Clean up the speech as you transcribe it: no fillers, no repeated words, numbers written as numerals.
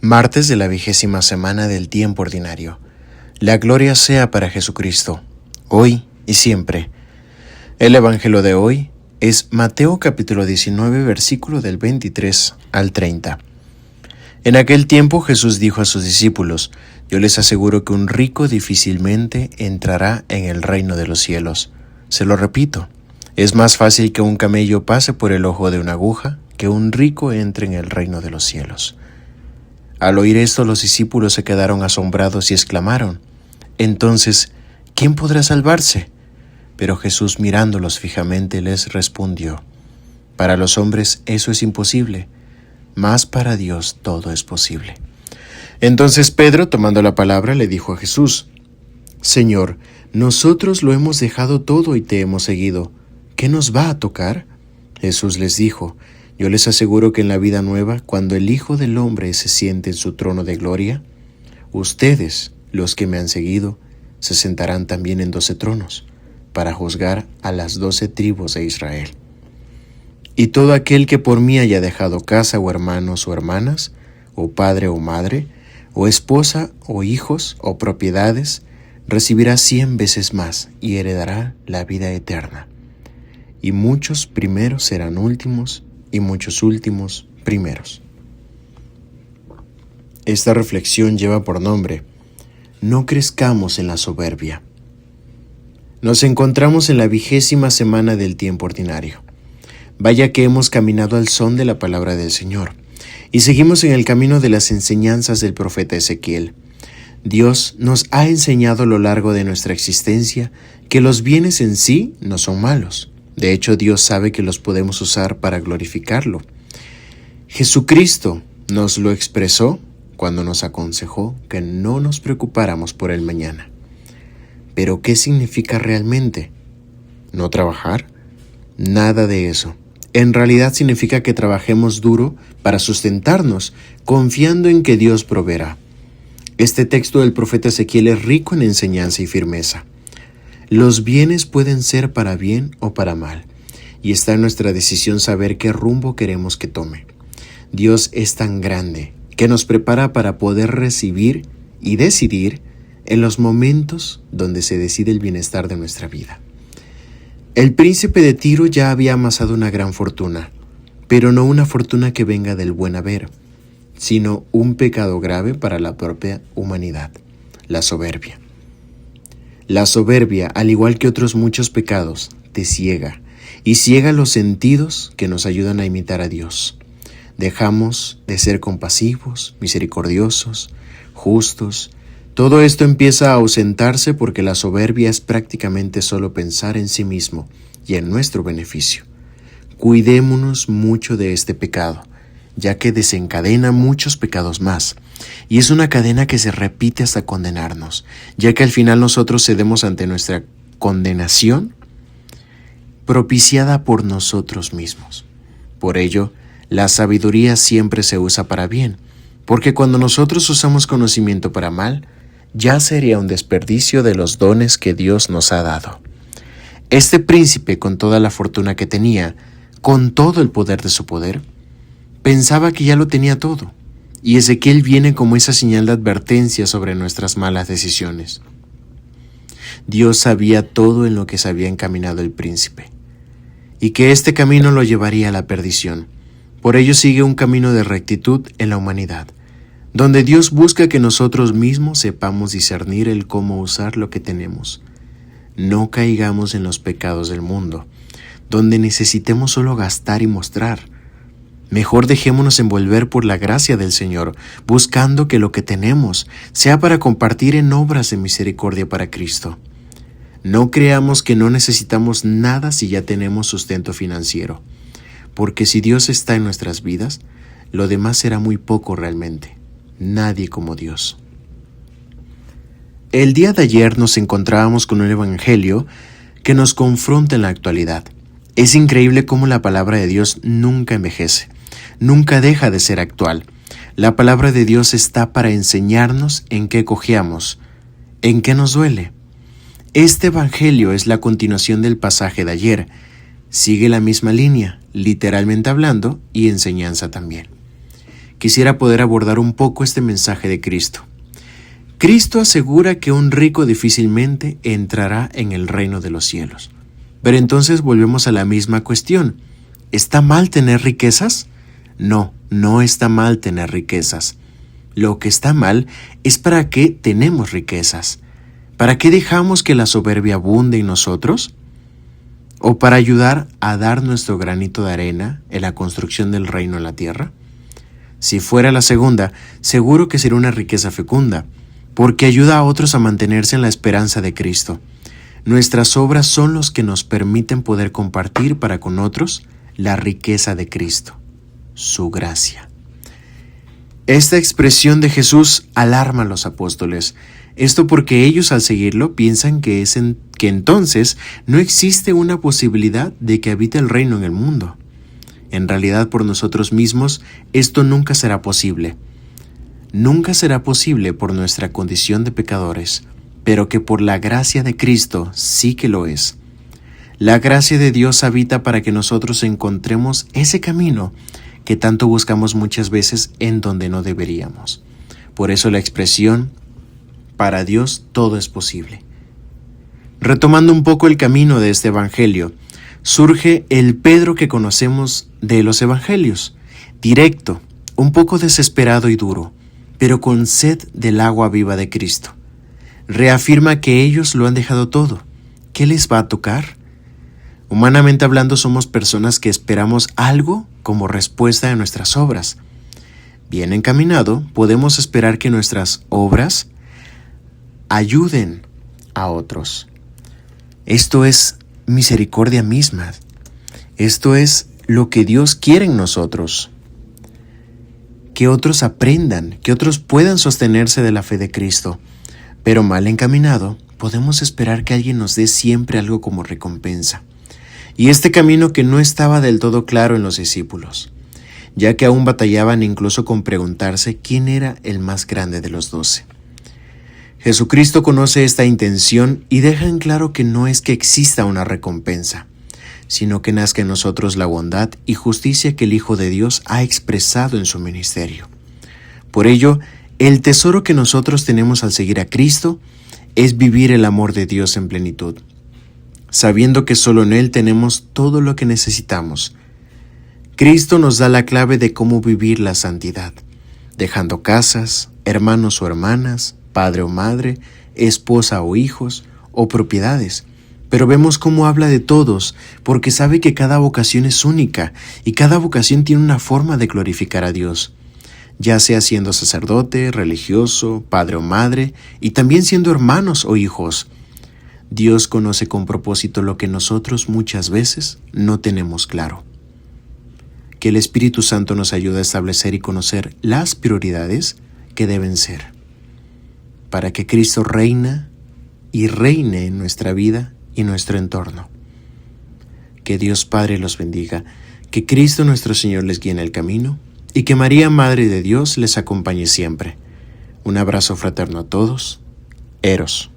Martes de la 20ª semana del tiempo ordinario. La gloria sea para Jesucristo, hoy y siempre. El evangelio de hoy es Mateo capítulo 19, versículo del 23 al 30. En aquel tiempo Jesús dijo a sus discípulos: Yo les aseguro que un rico difícilmente entrará en el reino de los cielos. Se lo repito, es más fácil que un camello pase por el ojo de una aguja que un rico entre en el reino de los cielos. Al oír esto, los discípulos se quedaron asombrados y exclamaron: Entonces, ¿quién podrá salvarse? Pero Jesús, mirándolos fijamente, les respondió: Para los hombres eso es imposible, mas para Dios todo es posible. Entonces Pedro, tomando la palabra, le dijo a Jesús: Señor, nosotros lo hemos dejado todo y te hemos seguido. ¿Qué nos va a tocar? Jesús les dijo: Yo les aseguro que en la vida nueva, cuando el Hijo del Hombre se siente en su trono de gloria, ustedes, los que me han seguido, se sentarán también en 12 tronos, para juzgar a las 12 tribus de Israel. Y todo aquel que por mí haya dejado casa o hermanos o hermanas, o padre o madre, o esposa o hijos o propiedades, recibirá 100 veces más y heredará la vida eterna. Y muchos primeros serán últimos, y muchos últimos primeros. Esta reflexión lleva por nombre: No crezcamos en la soberbia. Nos encontramos en la 20ª semana del tiempo ordinario. Vaya que hemos caminado al son de la palabra del Señor, y seguimos en el camino de las enseñanzas del profeta Ezequiel. Dios nos ha enseñado a lo largo de nuestra existencia que los bienes en sí no son malos. De hecho, Dios sabe que los podemos usar para glorificarlo. Jesucristo nos lo expresó cuando nos aconsejó que no nos preocupáramos por el mañana. ¿Pero qué significa realmente? ¿No trabajar? Nada de eso. En realidad significa que trabajemos duro para sustentarnos, confiando en que Dios proveerá. Este texto del profeta Ezequiel es rico en enseñanza y firmeza. Los bienes pueden ser para bien o para mal, y está en nuestra decisión saber qué rumbo queremos que tome. Dios es tan grande que nos prepara para poder recibir y decidir en los momentos donde se decide el bienestar de nuestra vida. El príncipe de Tiro ya había amasado una gran fortuna, pero no una fortuna que venga del buen haber, sino un pecado grave para la propia humanidad: la soberbia. La soberbia, al igual que otros muchos pecados, te ciega, y ciega los sentidos que nos ayudan a imitar a Dios. Dejamos de ser compasivos, misericordiosos, justos. Todo esto empieza a ausentarse porque la soberbia es prácticamente solo pensar en sí mismo y en nuestro beneficio. Cuidémonos mucho de este pecado, ya que desencadena muchos pecados más, y es una cadena que se repite hasta condenarnos, ya que al final nosotros cedemos ante nuestra condenación propiciada por nosotros mismos. Por ello, la sabiduría siempre se usa para bien, porque cuando nosotros usamos conocimiento para mal, ya sería un desperdicio de los dones que Dios nos ha dado. Este príncipe, con toda la fortuna que tenía, con todo el poder de su poder, pensaba que ya lo tenía todo, y Ezequiel viene como esa señal de advertencia sobre nuestras malas decisiones. Dios sabía todo en lo que se había encaminado el príncipe, y que este camino lo llevaría a la perdición. Por ello sigue un camino de rectitud en la humanidad, donde Dios busca que nosotros mismos sepamos discernir el cómo usar lo que tenemos. No caigamos en los pecados del mundo, donde necesitemos solo gastar y mostrar. Mejor dejémonos envolver por la gracia del Señor, buscando que lo que tenemos sea para compartir en obras de misericordia para Cristo. No creamos que no necesitamos nada si ya tenemos sustento financiero, porque si Dios está en nuestras vidas, lo demás será muy poco realmente. Nadie como Dios. El día de ayer nos encontrábamos con un evangelio que nos confronta en la actualidad. Es increíble cómo la palabra de Dios nunca envejece, nunca deja de ser actual. La palabra de Dios está para enseñarnos en qué cojeamos, en qué nos duele. Este evangelio es la continuación del pasaje de ayer. Sigue la misma línea, literalmente hablando, y enseñanza también. quisiera poder abordar un poco este mensaje de Cristo. Cristo asegura que un rico difícilmente entrará en el reino de los cielos. Pero entonces volvemos a la misma cuestión. ¿Está mal tener riquezas? No, no está mal tener riquezas. Lo que está mal es para qué tenemos riquezas. ¿Para qué dejamos que la soberbia abunde en nosotros? ¿O para ayudar a dar nuestro granito de arena en la construcción del reino en la tierra? Si fuera la segunda, seguro que sería una riqueza fecunda, porque ayuda a otros a mantenerse en la esperanza de Cristo. Nuestras obras son los que nos permiten poder compartir para con otros la riqueza de Cristo, su gracia. Esta expresión de Jesús alarma a los apóstoles. Esto porque ellos al seguirlo piensan que entonces no existe una posibilidad de que habite el reino en el mundo. En realidad, por nosotros mismos, esto nunca será posible. Nunca será posible por nuestra condición de pecadores, pero que por la gracia de Cristo sí que lo es. La gracia de Dios habita para que nosotros encontremos ese camino que tanto buscamos muchas veces en donde no deberíamos. Por eso la expresión, para Dios todo es posible. Retomando un poco el camino de este evangelio, surge el Pedro que conocemos de los evangelios, directo, un poco desesperado y duro, pero con sed del agua viva de Cristo. Reafirma que ellos lo han dejado todo. ¿Qué les va a tocar? Humanamente hablando, somos personas que esperamos algo como respuesta de nuestras obras. Bien encaminado, podemos esperar que nuestras obras ayuden a otros. Esto es misericordia misma. Esto es lo que Dios quiere en nosotros. Que otros aprendan, que otros puedan sostenerse de la fe de Cristo. Pero mal encaminado, podemos esperar que alguien nos dé siempre algo como recompensa. Y este camino que no estaba del todo claro en los discípulos, ya que aún batallaban incluso con preguntarse quién era el más grande de los 12. Jesucristo conoce esta intención y deja en claro que no es que exista una recompensa, sino que nazca en nosotros la bondad y justicia que el Hijo de Dios ha expresado en su ministerio. Por ello, el tesoro que nosotros tenemos al seguir a Cristo es vivir el amor de Dios en plenitud, sabiendo que solo en Él tenemos todo lo que necesitamos. Cristo nos da la clave de cómo vivir la santidad, dejando casas, hermanos o hermanas, padre o madre, esposa o hijos, o propiedades. Pero vemos cómo habla de todos, porque sabe que cada vocación es única, y cada vocación tiene una forma de glorificar a Dios, ya sea siendo sacerdote, religioso, padre o madre, y también siendo hermanos o hijos. Dios conoce con propósito lo que nosotros muchas veces no tenemos claro. Que el Espíritu Santo nos ayude a establecer y conocer las prioridades que deben ser, para que Cristo reine en nuestra vida y nuestro entorno. Que Dios Padre los bendiga, que Cristo nuestro Señor les guíe en el camino y que María, Madre de Dios, les acompañe siempre. Un abrazo fraterno a todos. Eros.